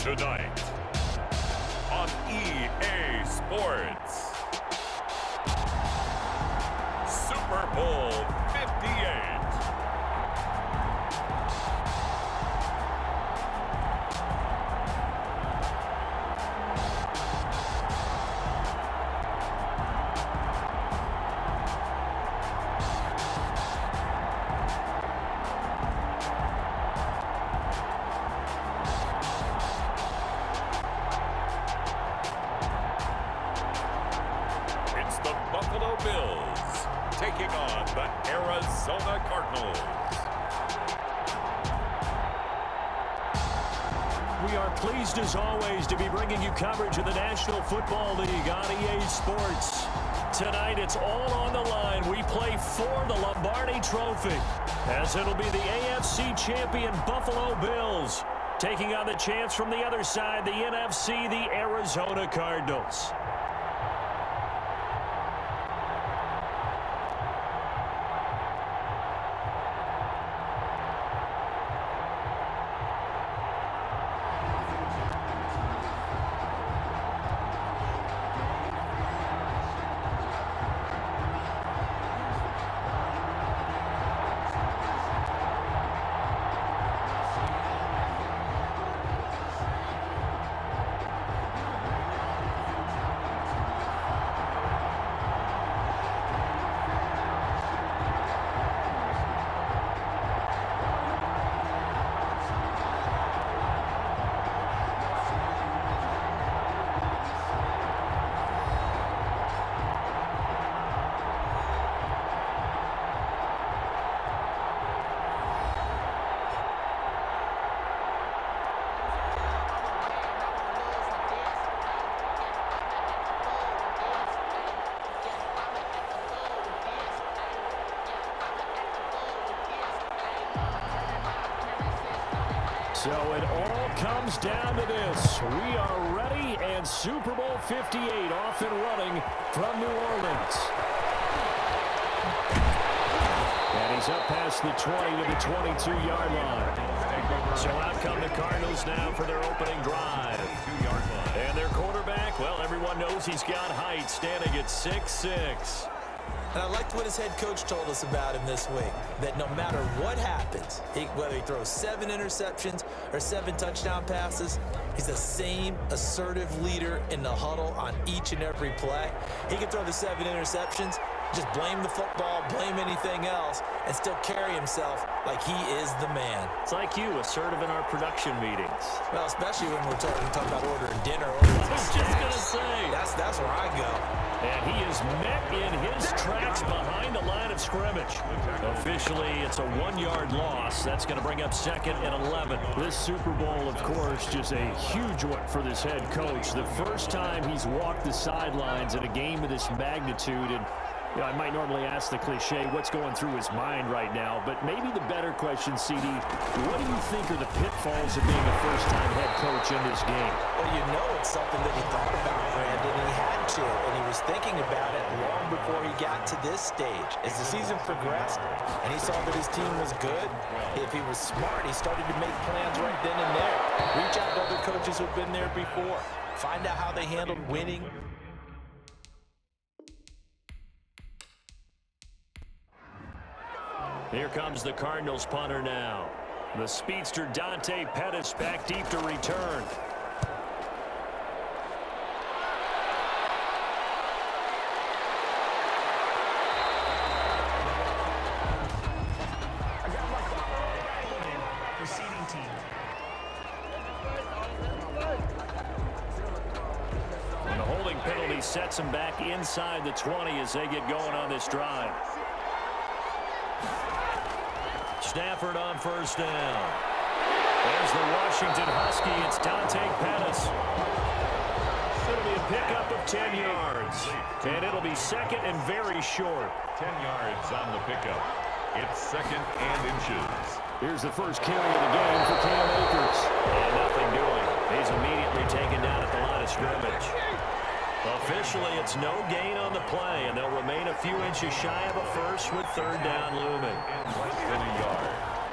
Tonight on EA Sports, Super Bowl 58. Bills taking on the Arizona Cardinals. We are pleased as always to be bringing you coverage of the National Football League on EA Sports. Tonight it's all on the line. We play for the Lombardi Trophy, as it'll be the AFC champion Buffalo Bills taking on the champs from the other side, the NFC, the Arizona Cardinals. So it all comes down to this. We are ready, and Super Bowl 58 off and running from New Orleans. And he's up past the 20 to the 22-yard line. So out come the Cardinals now for their opening drive. And their quarterback, well, everyone knows he's got height, standing at 6'6". And I liked what his head coach told us about him this week, that no matter what happens, whether he throws 7 interceptions or 7 touchdown passes, he's the same assertive leader in the huddle on each and every play. He can throw the 7 interceptions, just blame the football, blame anything else, and still carry himself like he is the man. It's like you, assertive in our production meetings. Well, especially when we're talking about ordering dinner. I was just going to say. That's where I go. And he is met in his tracks behind the line of scrimmage. Officially, it's a 1-yard loss. That's going to bring up 2nd and 11. This Super Bowl, of course, just a huge one for this head coach. The first time he's walked the sidelines in a game of this magnitude. And you know, I might normally ask the cliche, what's going through his mind right now? But maybe the better question, CD, what do you think are the pitfalls of being a first-time head coach in this game? Well, you know it's something that he thought about, Brandon. He had to, and he was thinking about it long before he got to this stage. As the season progressed, and he saw that his team was good, if he was smart, he started to make plans right then and there. Reach out to other coaches who've been there before. Find out how they handled winning. Here comes the Cardinals punter now. The speedster Dante Pettis back deep to return. And the holding penalty sets him back inside the 20 as they get going on this drive. Stafford on first down. There's the Washington Husky. It's Dante Pettis. It'll be a pickup of 10 yards. And it'll be 2nd and very short. 10 yards on the pickup. It's 2nd and inches. Here's the first carry of the game for Cam Akers. And nothing doing. He's immediately taken down at the line of scrimmage. Officially, it's no gain on the play, and they'll remain a few inches shy of a first with 3rd down looming. And less than a yard.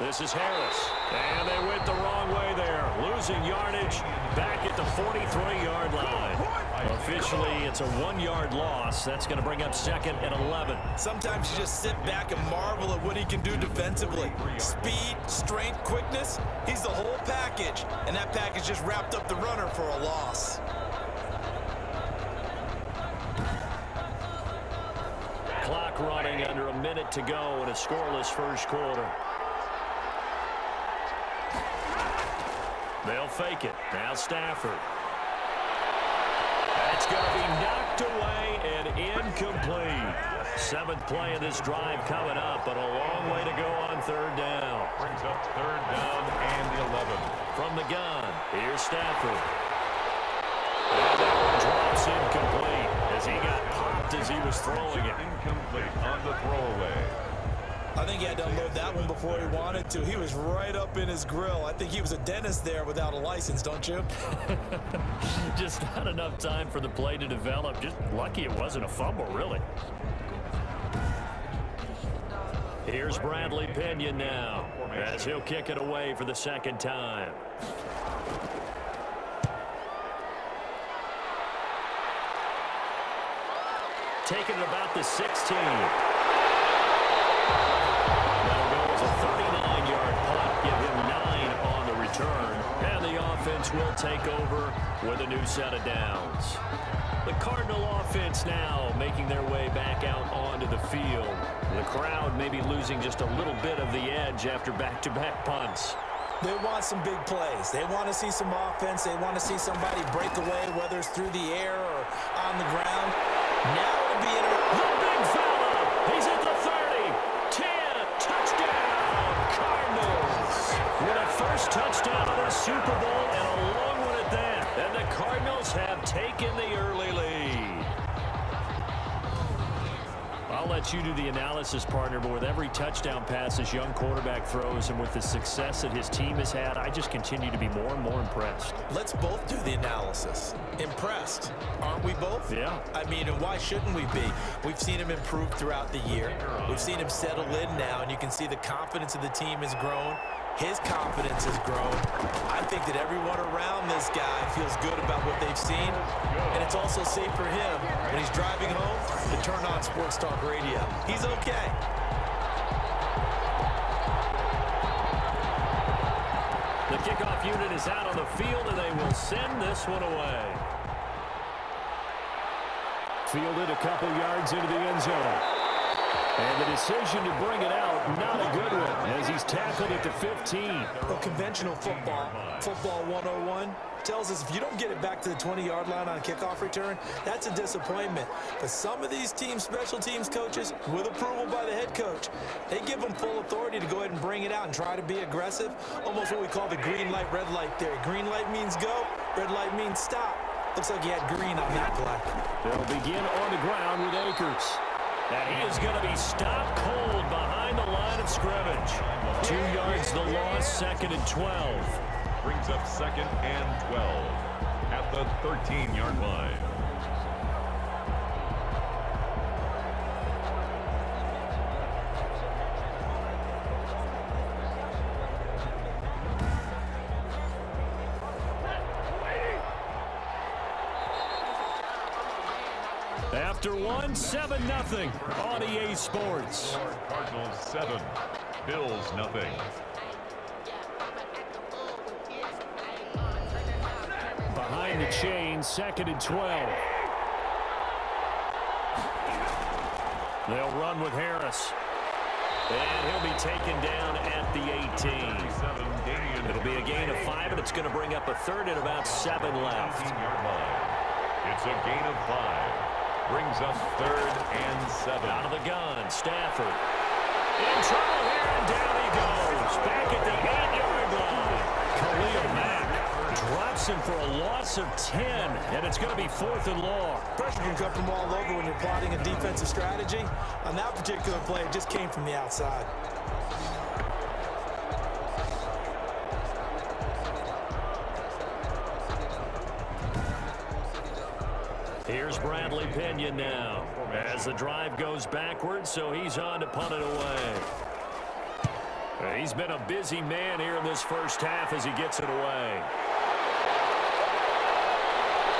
This is Harris. And they went the wrong way there. Losing yardage back at the 43-yard line. Officially, it's a 1-yard loss. That's going to bring up second and 11. Sometimes you just sit back and marvel at what he can do defensively. Speed, strength, quickness. He's the whole package. And that package just wrapped up the runner for a loss. Clock running under a minute to go in a scoreless first quarter. They'll fake it. Now Stafford. That's going to be knocked away and incomplete. 7th play of this drive coming up, but a long way to go on third down. Brings up third down and 11. From the gun, here's Stafford. And that one drops incomplete as he got popped as he was throwing it. Incomplete on the throwaway. I think he had to unload that one before he wanted to. He was right up in his grill. I think he was a dentist there without a license, don't you? Just not enough time for the play to develop. Just lucky it wasn't a fumble, really. Here's Bradley Pinion now as he'll kick it away for the second time. Taking it about the 16. That'll go as a 39-yard punt, give him 9 on the return. And the offense will take over with a new set of downs. The Cardinal offense now making their way back out onto the field. The crowd maybe losing just a little bit of the edge after back-to-back punts. They want some big plays. They want to see some offense. They want to see somebody break away, whether it's through the air or on the ground. Now it'll be the big fella. He's at the 30. 10. Touchdown. Cardinals. With a first touchdown of the Super Bowl and a long one at that. And the Cardinals have taken the early lead. I'll let you do the analysis, partner, but with every touchdown pass this young quarterback throws and with the success that his team has had, I just continue to be more and more impressed. Let's both do the analysis. Impressed. Aren't we both? Yeah. I mean, and why shouldn't we be? We've seen him improve throughout the year. We've seen him settle in now, and you can see the confidence of the team has grown. His confidence has grown. I think that everyone around this guy feels good about what they've seen, and it's also safe for him when he's driving home to turn on Sports Talk Radio. He's okay. The kickoff unit is out on the field, and they will send this one away. Fielded a couple yards into the end zone. And the decision to bring it out, not a good one, as he's tackled at the 15. Well, conventional football 101, tells us if you don't get it back to the 20-yard line on a kickoff return, that's a disappointment. But some of these teams, special teams coaches, with approval by the head coach, they give them full authority to go ahead and bring it out and try to be aggressive. Almost what we call the green light, red light theory. Green light means go, red light means stop. Looks like he had green on that play. They'll begin on the ground with Akers. And he is going to be stopped cold behind the line of scrimmage. 2 yards the loss, second and 12. Brings up second and 12 at the 13-yard line. After one, 7-0 on EA Sports. Cardinals 7, Bills nothing. Behind the chain, second and 12. They'll run with Harris. And he'll be taken down at the 18. It'll be a gain of 5, and it's going to bring up a third and about 7 left. It's a gain of 5. Brings up third and 7. Out of the gun, Stafford. In trouble here, and down he goes. Back at the 8-yard line. Khalil Mack drops him for a loss of 10, and it's going to be 4th and long. Pressure can come from all over when you're plotting a defensive strategy. On that particular play, it just came from the outside. Here's Bradley Pinion now as the drive goes backwards, so he's on to punt it away. He's been a busy man here in this first half as he gets it away.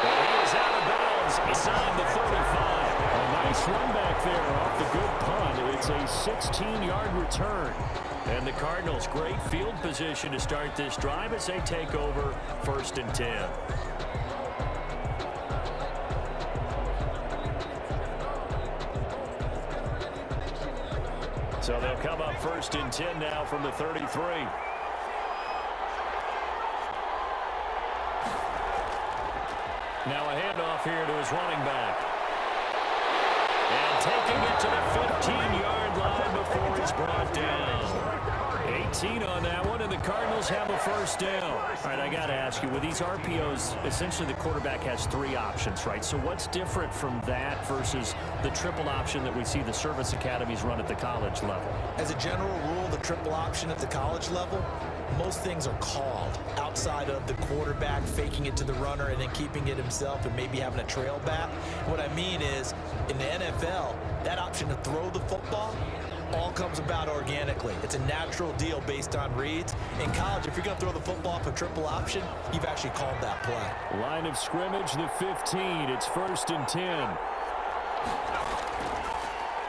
And he is out of bounds inside the 35. A nice run back there off the good punt. It's a 16-yard return. And the Cardinals, great field position to start this drive as they take over 1st and 10. So they'll come up 1st and 10 now from the 33. Now a handoff here to his running back. And taking it to the 15-yard line before he's brought down. 18 on that one, and the Cardinals have a 1st down. All right, I got to ask you, with these RPOs, essentially the quarterback has 3 options, right? So what's different from that versus the triple option that we see the service academies run at the college level? As a general rule, the triple option at the college level, most things are called outside of the quarterback faking it to the runner and then keeping it himself and maybe having a trail back. What I mean is, in the NFL, that option to throw the football all comes about organically. It's a natural deal based on reads. In college, if you're going to throw the football off a triple option, you've actually called that play. Line of scrimmage, the 15. It's 1st and 10.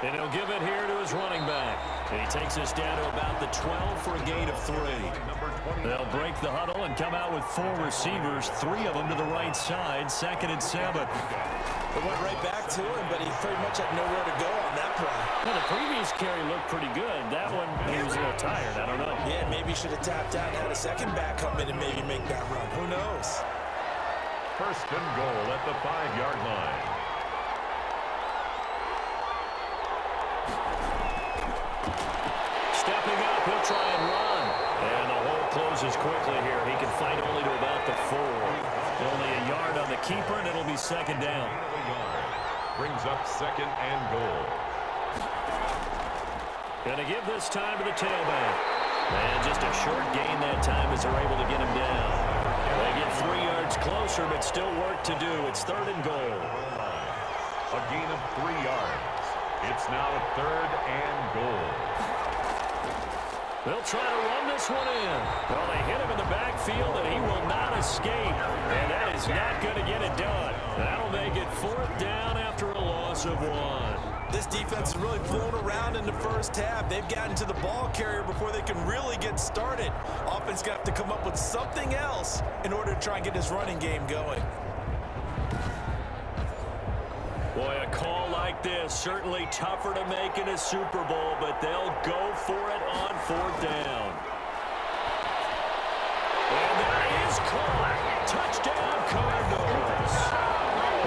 And he'll give it here to his running back. And he takes us down to about the 12 for a gain of 3. They'll break the huddle and come out with 4 receivers, 3 of them to the right side, 2nd and 7. It went right back to him, but he pretty much had nowhere to go on that play. Well, the previous carry looked pretty good. That one, he was a little tired. I don't know. Yeah, maybe he should have tapped out and had a second back come in and maybe make that run. Who knows? 1st and goal at the 5-yard line. Stepping up, he'll try and run. And the hole closes quickly here. He can fight only to about the 4. Only a yard on the keeper, and it'll be 2nd down. Brings up 2nd and goal. Gonna give this time to the tailback. And just a short gain that time as they're able to get him down. They get 3 yards closer, but still work to do. It's 3rd and goal. A gain of 3 yards. It's now 3rd and goal. They'll try to run this one in. Well, they hit him in the backfield, and he will not escape. And that is not going to get it done. That'll make it 4th down after a loss of 1. This defense is really flown around in the first half. They've gotten to the ball carrier before they can really get started. Offense got to come up with something else in order to try and get this running game going. Boy, a call like this, certainly tougher to make in a Super Bowl, but they'll go for it on 4th down. And that is caught. Touchdown, Cardinals.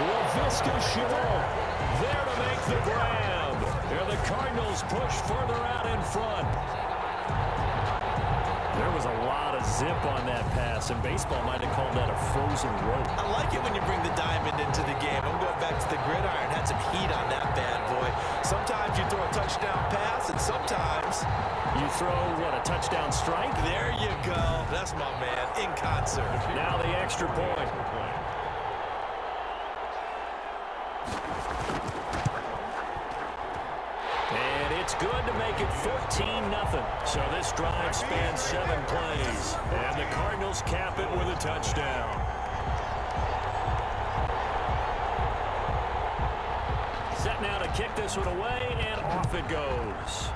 LaVisca Chenault there to make the grab. And the Cardinals push further out in front. There was a lot of zip on that pass, and baseball might have called that a frozen rope. I like it when you bring the diamond into the game. I'm going back to the gridiron. Had some heat on that bad boy. Sometimes you throw a touchdown pass, and sometimes you throw, what, a touchdown strike? There you go. That's my man, in concert. Now the extra point. It's good to make it 14-0. So this drive spans 7 plays. And the Cardinals cap it with a touchdown. Set now to kick this one away, and off it goes.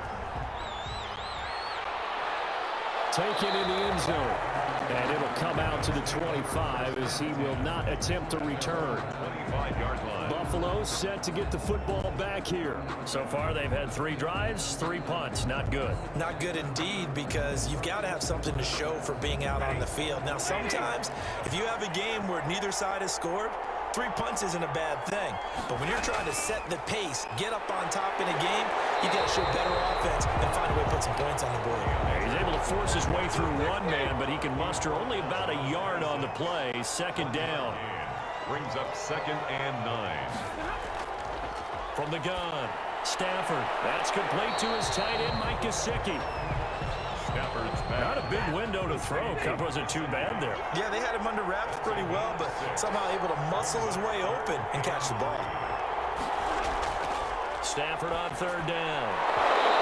Taken in the end zone. And it'll come out to the 25 as he will not attempt to return. 25-yard line. Buffalo set to get the football back here. So far, they've had 3 drives, 3 punts. Not good. Not good indeed, because you've got to have something to show for being out on the field. Now, sometimes, if you have a game where neither side has scored, 3 punts isn't a bad thing. But when you're trying to set the pace, get up on top in a game, you got to show better offense and find a way to put some points on the board. He's able to force his way through one man, but he can muster only about a yard on the play. 2nd down. Brings up 2nd and 9. From the gun, Stafford. That's complete to his tight end, Mike Gesicki. Stafford's back. Not a big window to throw. Cup wasn't too bad there. Yeah, they had him under wraps pretty well, but somehow able to muscle his way open and catch the ball. Stafford on 3rd down.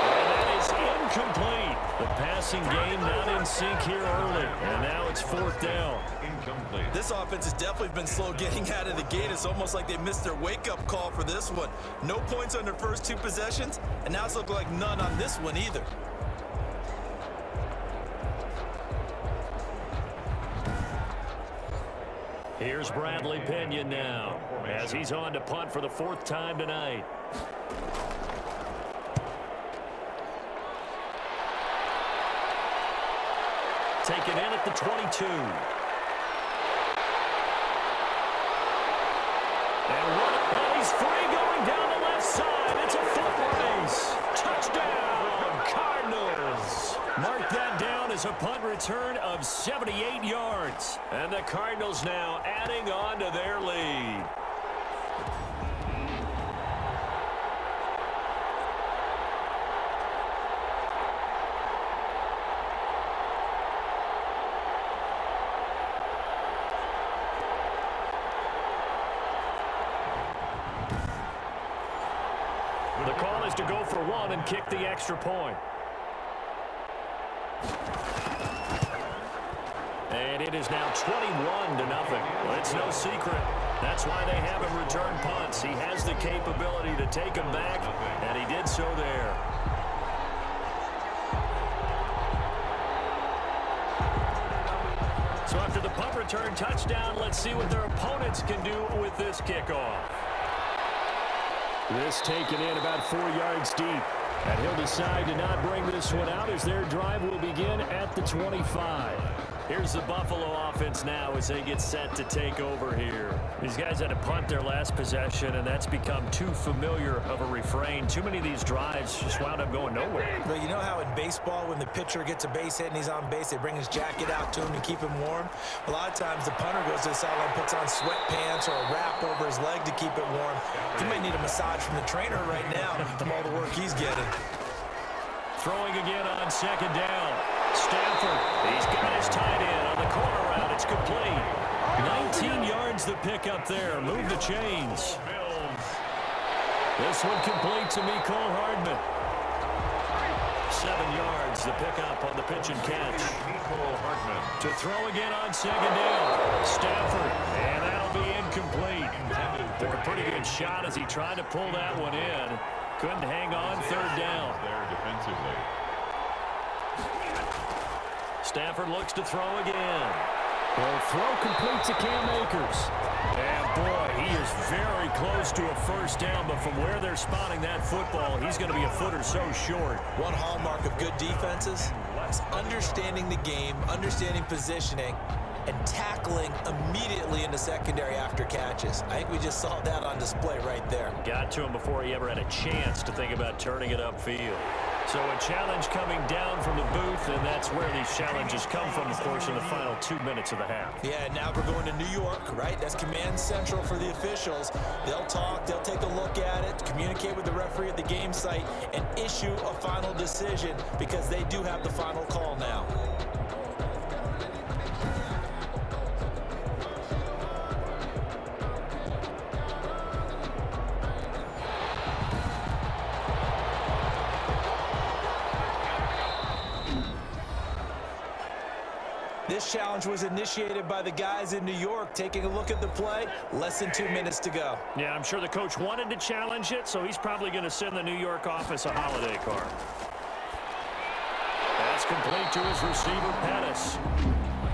And that is incomplete. The passing game not in sync here early. And now it's 4th down. Incomplete. This offense has definitely been slow getting out of the gate. It's almost like they missed their wake-up call for this one. No points on their first 2 possessions, and now it's looking like none on this one either. Here's Bradley Pinion now as he's on to punt for the 4th time tonight. Taken in at the 22. And he's free going down the left side. It's a foot race. Touchdown, Cardinals. Mark that down as a punt return of 78 yards. And the Cardinals now adding on to their lead. The call is to go for 1 and kick the extra point. And it is now 21-0. Well, it's no secret. That's why they have him return punts. He has the capability to take them back, and he did so there. So after the punt return touchdown, let's see what their opponents can do with this kickoff. This taken in about 4 yards deep. And he'll decide to not bring this one out as their drive will begin at the 25. Here's the Buffalo offense now as they get set to take over here. These guys had to punt their last possession, and that's become too familiar of a refrain. Too many of these drives just wound up going nowhere. But you know how in baseball, when the pitcher gets a base hit and he's on base, they bring his jacket out to him to keep him warm? A lot of times the punter goes to the sideline, puts on sweatpants or a wrap over his leg to keep it warm. He might need a massage from the trainer right now from all the work he's getting. Throwing again on 2nd down. Stafford, he's got his tight end on the corner route. It's complete. 19 yards the pick up there. Move the chains. This one complete to Mecole Hardman. 7 yards the pickup on the pitch and catch. To throw again on 2nd down. Stafford, and that'll be incomplete. Took a pretty good shot as he tried to pull that one in. Couldn't hang on 3rd down. There defensively. Stafford looks to throw again. Well, throw complete to Cam Akers. And boy, he is very close to a 1st down, but from where they're spotting that football, he's going to be a foot or so short. One hallmark of good defenses is understanding the game, understanding positioning, and tackling immediately in the secondary after catches. I think we just saw that on display right there. Got to him before he ever had a chance to think about turning it upfield. So a challenge coming down from the booth, and that's where these challenges come from, of course, in the final 2 minutes of the half. Yeah, now we're going to New York, right? That's command central for the officials. They'll talk, they'll take a look at it, communicate with the referee at the game site, and issue a final decision because they do have the final call now. This challenge was initiated by the guys in New York. Taking a look at the play, less than 2 minutes to go. Yeah, I'm sure the coach wanted to challenge it, so he's probably going to send the New York office a holiday card. That's complete to his receiver, Pettis.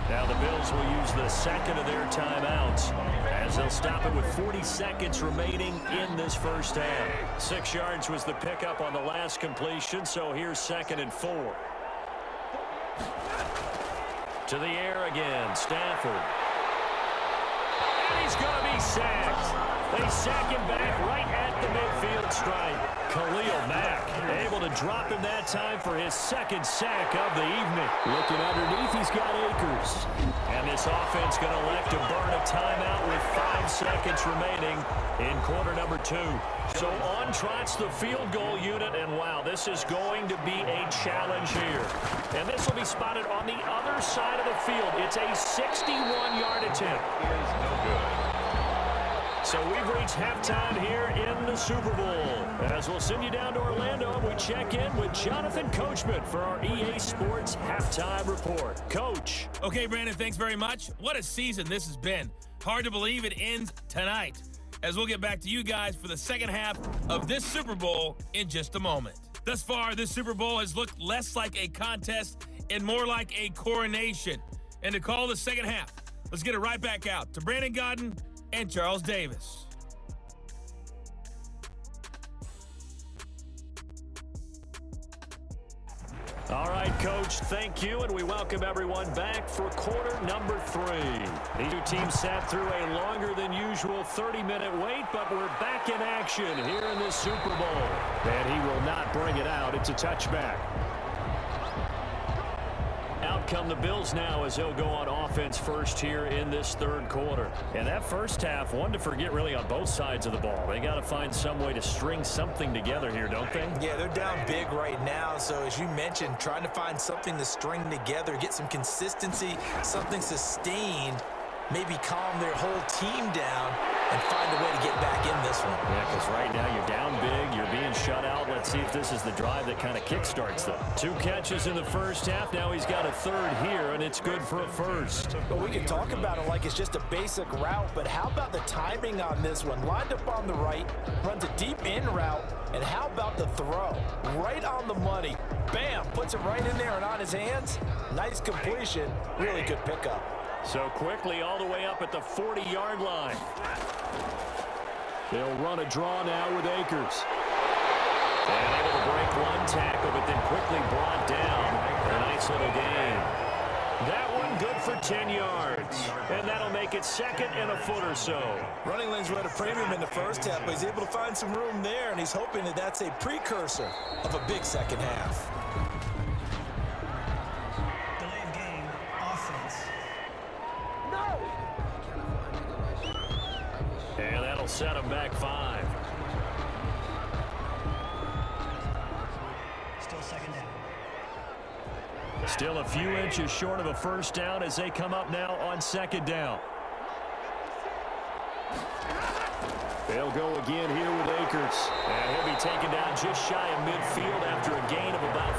Now the Bills will use the 2nd of their timeouts as they'll stop it with 40 seconds remaining in this 1st half. 6 yards was the pickup on the last completion, so here's 2nd and 4. To the air again, Stafford. And he's going to be sacked. They sack him back right at the midfield stripe. Khalil Mack able to drop him that time for his 2nd sack of the evening. Looking underneath, he's got Akers. And this offense going to elect to burn a timeout with 5 seconds remaining in quarter number 2. So on trots the field goal unit, and wow, this is going to be a challenge here. And this will be spotted on the other side of the field. It's a 61-yard attempt. Is no good. So we've reached halftime here in the Super Bowl. As we'll send you down to Orlando, we check in with Jonathan Coachman for our EA Sports Halftime Report. Coach. Okay, Brandon, thanks very much. What a season this has been. Hard to believe it ends tonight, as we'll get back to you guys for the second half of this Super Bowl in just a moment. Thus far, this Super Bowl has looked less like a contest and more like a coronation. And to call the second half, let's get it right back out to Brandon Godden and Charles Davis. All right, Coach, thank you, and we welcome everyone back for quarter number 3. These two teams sat through a longer than usual 30-minute wait, but we're back in action here in this Super Bowl. And he will not bring it out. It's a touchback. Out come the Bills now as they'll go on offense first here in this third quarter. And that first half, one to forget really on both sides of the ball. They got to find some way to string something together here, don't they? Yeah, they're down big right now. So as you mentioned, trying to find something to string together, get some consistency, something sustained, maybe calm their whole team down and find a way to get back in this one. Yeah, because right now you're down big, you're being shut out. Let's see if this is the drive that kind of kickstarts them. 2 catches in the first half. Now he's got a third here, and it's good for a first. Well, we can talk about it like it's just a basic route, but how about the timing on this one? Lined up on the right, runs a deep in route, and how about the throw? Right on the money. Bam! Puts it right in there and on his hands. Nice completion. Really good pickup. So quickly all the way up at the 40-yard line. They'll run a draw now with Akers. And able to break one tackle, but then quickly brought down. A nice little gain. That one good for 10 yards. And that'll make it second and a foot or so. Running lanes were at a premium in the first half, but he's able to find some room there, and he's hoping that that's a precursor of a big second half. Delayed game, offense. And that'll set him back 5. Still second down. Still a few inches short of a first down as they come up now on second down. They'll go again here with Akers. And he'll be taken down just shy of midfield after a gain of about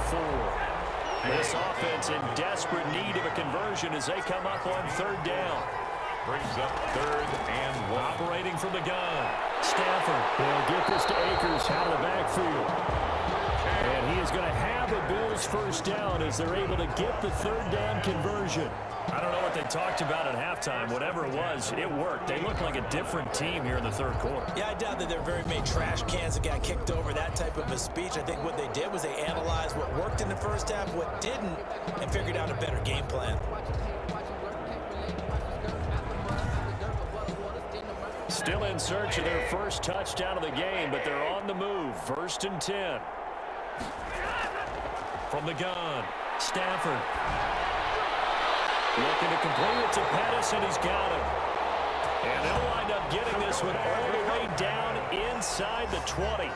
4. This offense in desperate need of a conversion as they come up on third down. Brings up 3rd and 1. Operating from the gun. Stafford will get this to Akers out of the backfield. And he is going to have a Bills first down as they're able to get the third down conversion. I don't know what they talked about at halftime. Whatever it was, it worked. They look like a different team here in the third quarter. Yeah, I doubt that there are very many trash cans that got kicked over, that type of a speech. I think what they did was they analyzed what worked in the first half, what didn't, and figured out a better game plan. Still in search of their first touchdown of the game, but they're on the move. 1st and 10. From the gun, Stafford. Looking to complete it to Pettis, and he's got him. And they'll wind up getting this one all the way down inside the 20.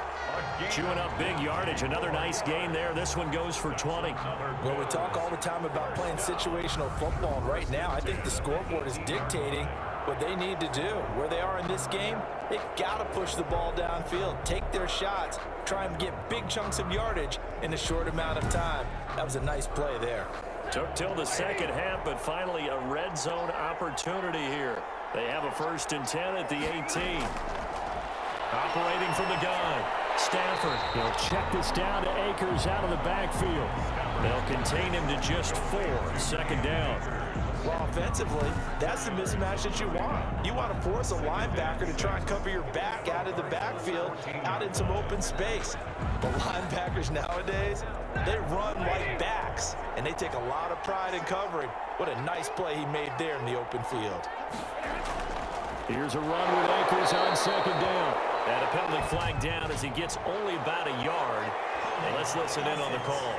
Chewing up big yardage. Another nice gain there. This one goes for 20. Well, we talk all the time about playing situational football. Right now, I think the scoreboard is dictating what they need to do. Where they are in this game, they've got to push the ball downfield, take their shots, try and get big chunks of yardage in a short amount of time. That was a nice play there. Took till the second half, but finally a red zone opportunity here. They have a 1st and 10 at the 18. Operating from the gun. Stafford, he'll check this down to Akers out of the backfield. They'll contain him to just 4. 2nd down. Well, offensively, that's the mismatch that you want. You want to force a linebacker to try and cover your back out of the backfield, out in some open space. But linebackers nowadays, they run like backs, and they take a lot of pride in covering. What a nice play he made there in the open field. Here's a run with Akers on 2nd down. And a penalty flag down as he gets only about a yard. And let's listen in on the call.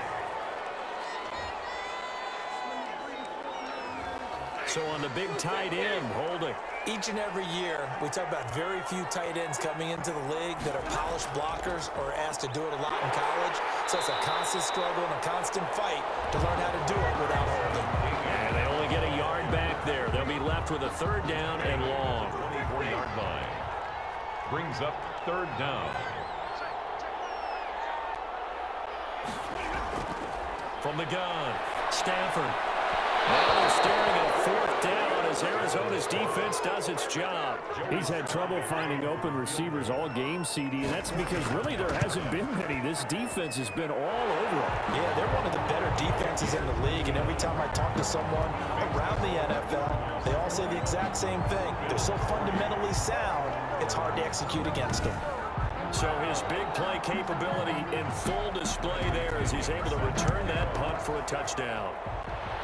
So on the big tight end, holding. Each and every year, we talk about very few tight ends coming into the league that are polished blockers or asked to do it a lot in college. So it's a constant struggle and a constant fight to learn how to do it without holding. And they only get a yard back there. They'll be left with a 3rd down and long. 24-yard line. Brings up third down. From the gun, Stafford. Now they're staring at fourth down as Arizona's defense does its job. He's had trouble finding open receivers all game, CD, and that's because really there hasn't been many. This defense has been all over them. Yeah, they're one of the better defenses in the league, and every time I talk to someone around the NFL, they all say the exact same thing. They're so fundamentally sound, it's hard to execute against them. So his big play capability in full display there as he's able to return that punt for a touchdown.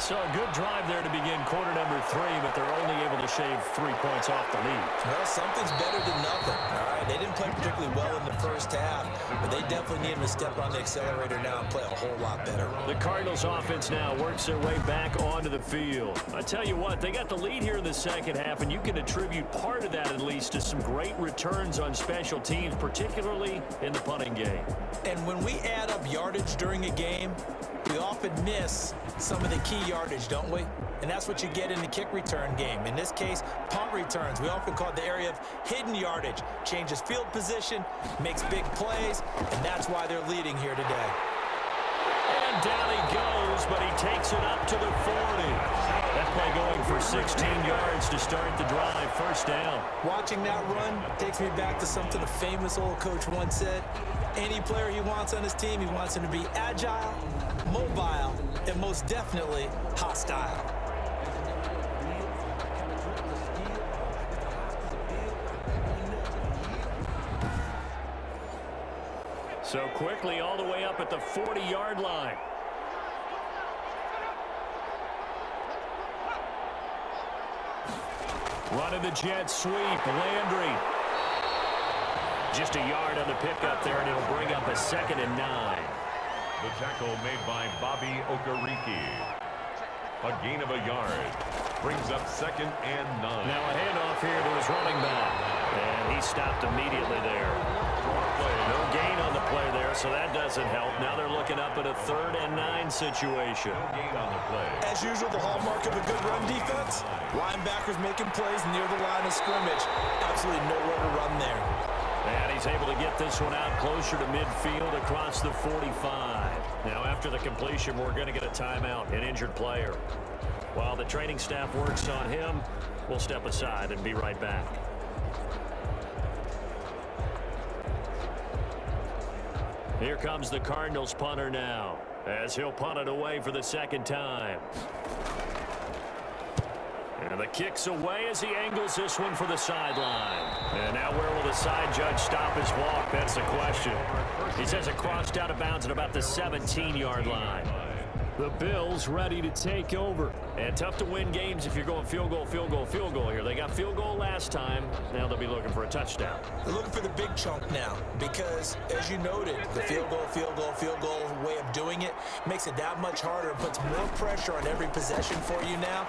So a good drive there to begin quarter number 3, but they're only able to shave 3 points off the lead. Well, something's better than nothing. All right, they didn't play particularly well in the first half, but they definitely need him to step on the accelerator now and play a whole lot better. The Cardinals offense now works their way back onto the field. I tell you what, they got the lead here in the second half, and you can attribute part of that at least to some great returns on special teams, particularly in the punting game. And when we add up yardage during a game, we often miss some of the key yardage, don't we? And that's what you get in the kick return game. In this case, punt returns. We often call it the area of hidden yardage. Changes field position, makes big plays, and that's why they're leading here today. And down he goes, but he takes it up to the 40. That play going for 16 yards to start the drive, first down. Watching that run takes me back to something a famous old coach once said. Any player he wants on his team, he wants him to be agile, mobile, and most definitely hostile. So quickly all the way up at the 40-yard line. Running the jet sweep, Landry. Just a yard on the pickup there, and it'll bring up a 2nd and 9. The tackle made by Bobby Okereke. A gain of a yard. Brings up 2nd and 9. Now a handoff here to his running back. And he stopped immediately there. No gain on the play there, so that doesn't help. Now they're looking up at a 3rd and 9 situation. No gain on the play. As usual, the hallmark of a good run defense, linebackers making plays near the line of scrimmage. Absolutely nowhere to run there. And he's able to get this one out closer to midfield across the 45. Now after the completion, we're going to get a timeout, an injured player. While the training staff works on him, we'll step aside and be right back. Here comes the Cardinals punter now, as he'll punt it away for the 2nd time. And the kick's away as he angles this one for the sideline. And now where will the side judge stop his walk? That's the question. He says it crossed out of bounds at about the 17-yard line. The Bills ready to take over. And tough to win games if you're going field goal, field goal, field goal here. They got field goal last time. Now they'll be looking for a touchdown. They're looking for the big chunk now because, as you noted, the field goal way of doing it makes it that much harder and puts more pressure on every possession for you now.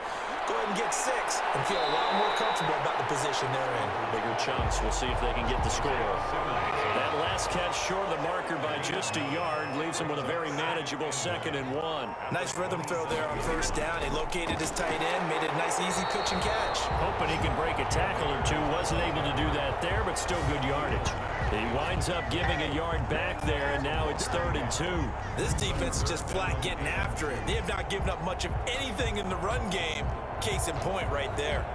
Go ahead and get 6 and feel a lot more comfortable about the position they're in. Bigger chunks. We'll see if they can get the score. That last catch short of the marker by just a yard leaves him with a very manageable 2nd and 1. Nice rhythm throw there on first down. He located his tight end, made it a nice easy pitch and catch. Hoping he can break a tackle or two. Wasn't able to do that there, but still good yardage. He winds up giving a yard back there, and now it's 3rd and 2. This defense is just flat getting after it. They have not given up much of anything in the run game. Case in point right there.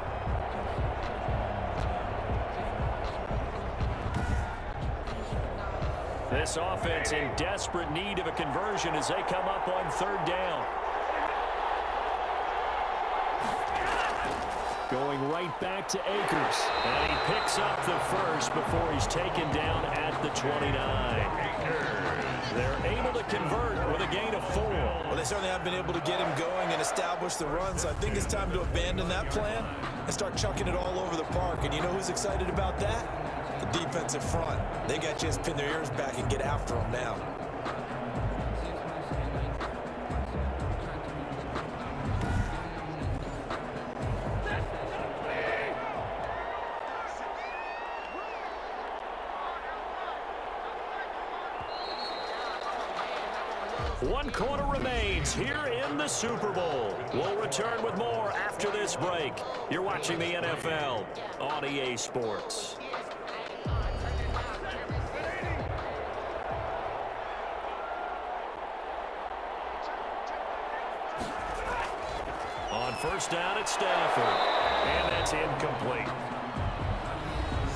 This offense in desperate need of a conversion as they come up on 3rd down. Going right back to Akers. And he picks up the first before he's taken down at the 29. They're able to convert with a gain of 4. Well, they certainly have been able to get him going and establish the run, so I think it's time to abandon that plan and start chucking it all over the park. And you know who's excited about that? The defensive front. They got to just pin their ears back and get after them now. One quarter remains here in the Super Bowl. We'll return with more after this break. You're watching the NFL on EA Sports. first down at Stafford. And that's incomplete.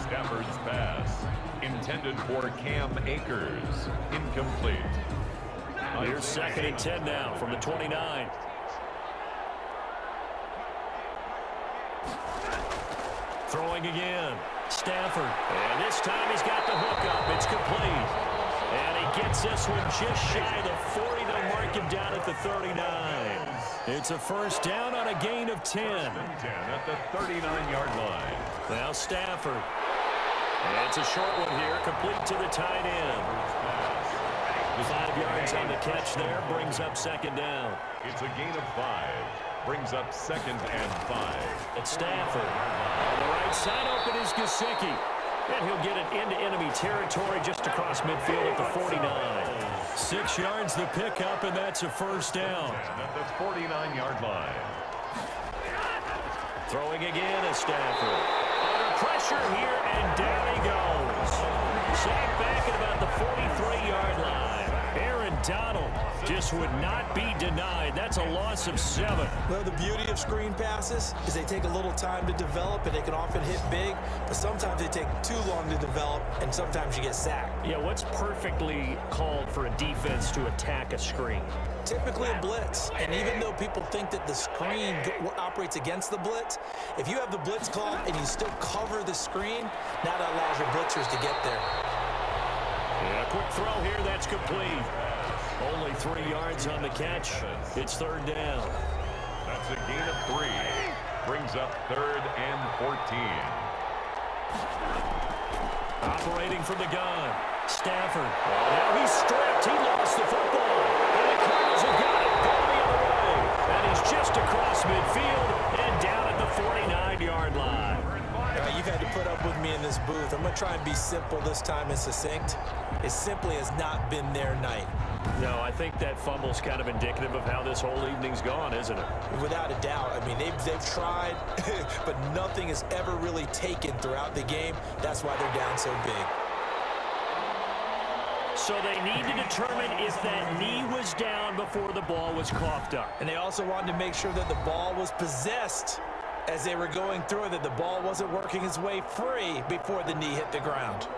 Stafford's pass, intended for Cam Akers, incomplete. Here's 2nd and 10 now from the 29. Throwing again. Stafford. And this time he's got the hook up. It's complete. And he gets this one just shy of the 40. They'll mark him down at the 39. It's a first down on a gain of 10. 10 at the 39-yard line. Now Stafford. And it's a short one here, complete to the tight end. 5 yards on the catch there, brings up 2nd down. It's a gain of 5. Brings up 2nd and 5. It's Stafford. On the right side open is Gesicki. And he'll get it into enemy territory just across midfield at the 49. 6 yards the pickup, and that's a first down. At the 49-yard line. Throwing again is Stafford. Under pressure here, and down he goes. Sacked back at about the 43-yard line. Aaron Donald just would not be denied. That's a loss of 7. Well, the beauty of screen passes is they take a little time to develop, and they can often hit big, but sometimes they take too long to develop, and sometimes you get sacked. Yeah, what's perfectly called for a defense to attack a screen? Typically a blitz, and even though people think that the screen operates against the blitz, if you have the blitz call and you still cover the screen, now that allows your blitzers to get there. And a quick throw here, that's complete. Only 3 yards on the catch. It's 3rd down. That's a gain of 3. Brings up 3rd and 14. Operating from the gun. Stafford. Now he's stripped. He lost the football. And the Cardinals have got it. Going the other way. And he's just across midfield and down at the 49-yard line. You've had to put up with me in this booth. I'm going to try and be simple this time and succinct. It simply has not been their night. No, I think that fumble's kind of indicative of how this whole evening's gone, isn't it? Without a doubt. I mean, they've tried, but nothing has ever really taken throughout the game. That's why they're down so big. So they need to determine if that knee was down before the ball was coughed up. And they also wanted to make sure that the ball was possessed as they were going through it, that the ball wasn't working its way free before the knee hit the ground.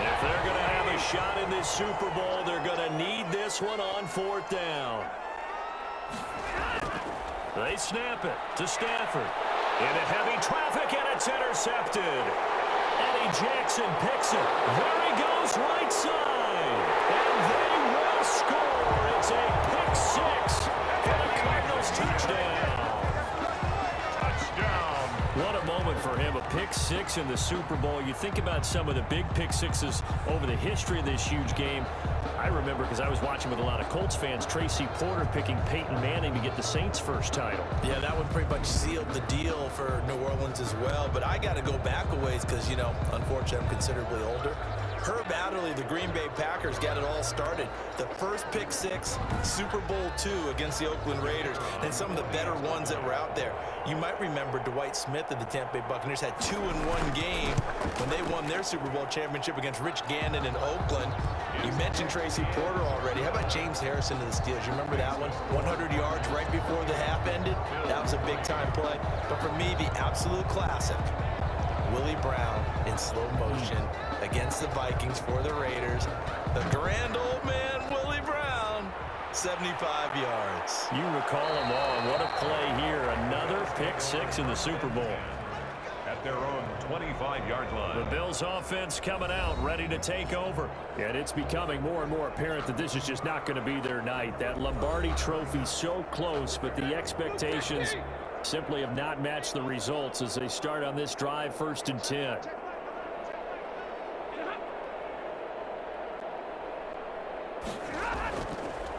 If they're going to have a shot in this Super Bowl, they're going to need this one on 4th down. They snap it to Stafford. Into heavy traffic, and it's intercepted. Eddie Jackson picks it. There he goes, right side. And they will score. It's a pick 6 for the Cardinals touchdown. Touchdown. What a moment for him, a pick 6 in the Super Bowl. You think about some of the big pick 6s over the history of this huge game. I remember, because I was watching with a lot of Colts fans, Tracy Porter picking Peyton Manning to get the Saints' first title. Yeah, that one pretty much sealed the deal for New Orleans as well. But I got to go back a ways because, you know, unfortunately I'm considerably older. Herb Adderley, the Green Bay Packers, got it all started. The first pick 6, Super Bowl II against the Oakland Raiders, and some of the better ones that were out there. You might remember Dwight Smith of the Tampa Bay Buccaneers had 2-in-1 game when they won their Super Bowl championship against Rich Gannon in Oakland. You mentioned Tracy Porter already. How about James Harrison of the Steelers? You remember that one? 100 yards right before the half ended? That was a big-time play. But for me, the absolute classic, Willie Brown in slow motion against the Vikings for the Raiders. The grand old man, Willie Brown, 75 yards. You recall them all, and what a play here. Another pick 6 in the Super Bowl. At their own 25-yard line. The Bills offense coming out, ready to take over. And it's becoming more and more apparent that this is just not going to be their night. That Lombardi trophy so close, but the expectations simply have not matched the results as they start on this drive, 1st and 10.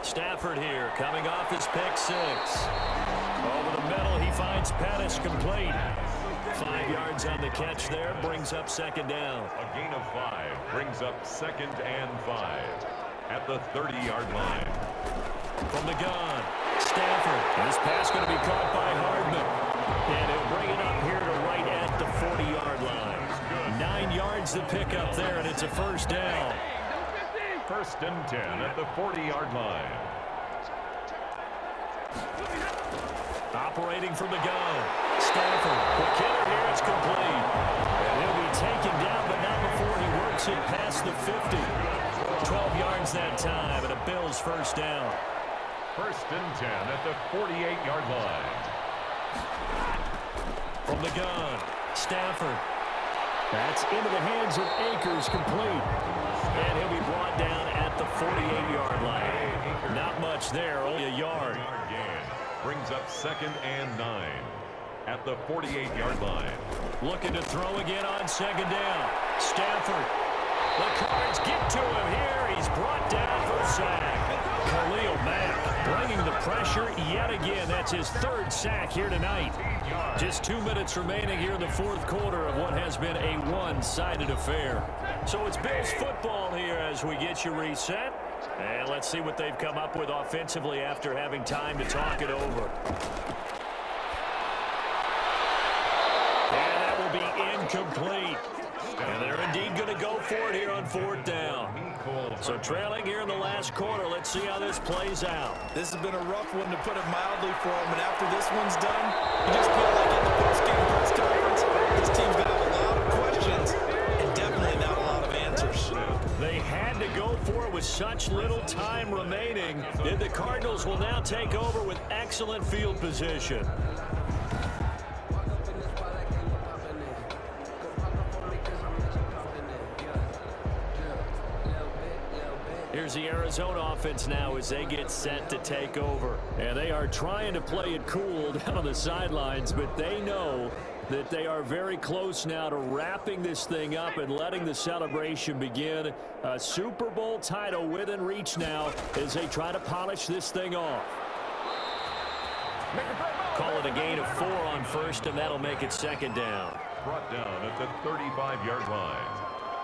Stafford here, coming off his pick 6. Over the middle, he finds Pettis complete. 5 yards on the catch there, brings up 2nd down. A gain of 5 brings up 2nd and 5 at the 30-yard line. From the gun, Stafford. This pass going to be caught by Hardman. And he'll bring it up here to right at the 40-yard line. 9 yards to pick up there, and it's a first down. First and 10 at the 40-yard line. Operating from the gun. Stanford, the killer here, it's complete. And he'll be taken down, but not before he works it past the 50. 12 yards that time, and a Bills first down. First and 10 at the 48-yard line. From the gun, Stafford. That's into the hands of Akers, complete. And he'll be brought down at the 48-yard line. Not much there, only a yard. Brings up second and 9 at the 48-yard line. Looking to throw again on second down. Stafford. The Cards get to him here. He's brought down for a sack. Khalil Mack bringing the pressure yet again. That's his 3rd sack here tonight. Just 2 minutes remaining here in the 4th quarter of what has been a one-sided affair. So it's Bills football here as we get you reset. And let's see what they've come up with offensively after having time to talk it over. And that will be incomplete. And they're indeed going to go for it here on 4th down. So trailing here in the last quarter. Let's see how this plays out. This has been a rough one, to put it mildly, for him. And after this one's done, you just feel like in the post-game press conference, this team's got a lot of questions and definitely not a lot of answers. They had to go for it with such little time remaining. And the Cardinals will now take over with excellent field position. Here's the Arizona offense now as they get set to take over. And they are trying to play it cool down on the sidelines, but they know that they are very close now to wrapping this thing up and letting the celebration begin. A Super Bowl title within reach now as they try to polish this thing off. Call it a gain of 4 on first, and that'll make it second down. Brought down at the 35-yard line.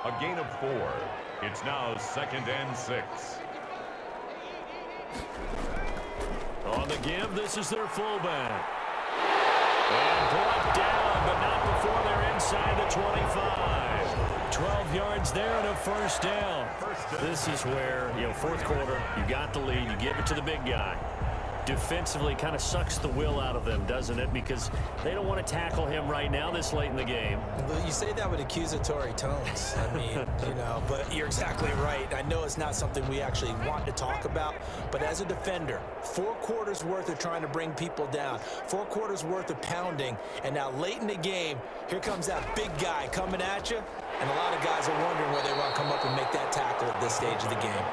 A gain of 4. It's now second and 6. On the give, this is their fullback. And brought down, but not before they're inside the 25. 12 yards there and a first down. This is where, 4th quarter, you got the lead, you give it to the big guy. Defensively kind of sucks the will out of them, doesn't it? Because they don't want to tackle him right now this late in the game. Well, you say that with accusatory tones. I mean, but you're exactly right. I know it's not something we actually want to talk about, but as a defender, 4 quarters worth of trying to bring people down, 4 quarters worth of pounding, and now late in the game, here comes that big guy coming at you, and a lot of guys are wondering where they want to come up and make that tackle at this stage of the game.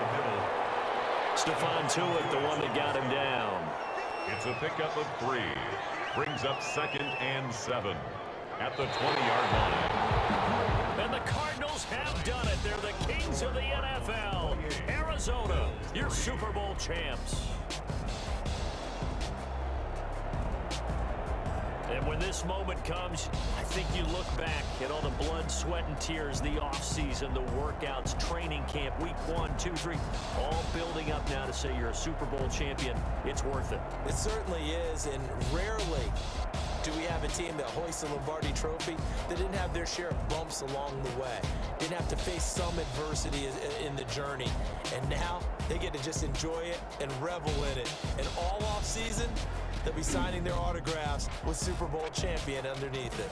Stephon Tuitt, the one that got him down. It's a pickup of 3. Brings up second and 7 at the 20-yard line. And the Cardinals have done it. They're the kings of the NFL. Arizona, your Super Bowl champs. And when this moment comes, I think you look back at all the blood, sweat, and tears, the offseason, the workouts, training camp, week 1, 2, 3, all building up now to say you're a Super Bowl champion. It's worth it. It certainly is, and rarely do we have a team that hoists the Lombardi Trophy that didn't have their share of bumps along the way, didn't have to face some adversity in the journey, and now they get to just enjoy it and revel in it. And all offseason, they'll be signing their autographs with Super Bowl champion underneath it.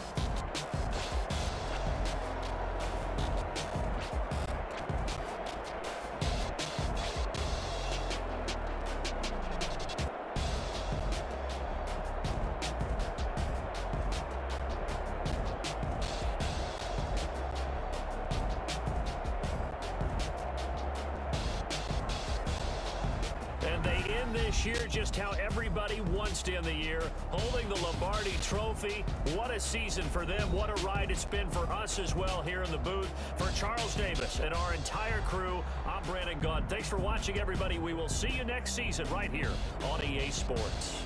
This year, just how everybody wants to end the year, holding the Lombardi Trophy. What a season for them. What a ride it's been for us as well here in the booth. For Charles Davis and our entire crew, I'm Brandon Gunn. Thanks for watching, everybody. We will see you next season right here on EA Sports.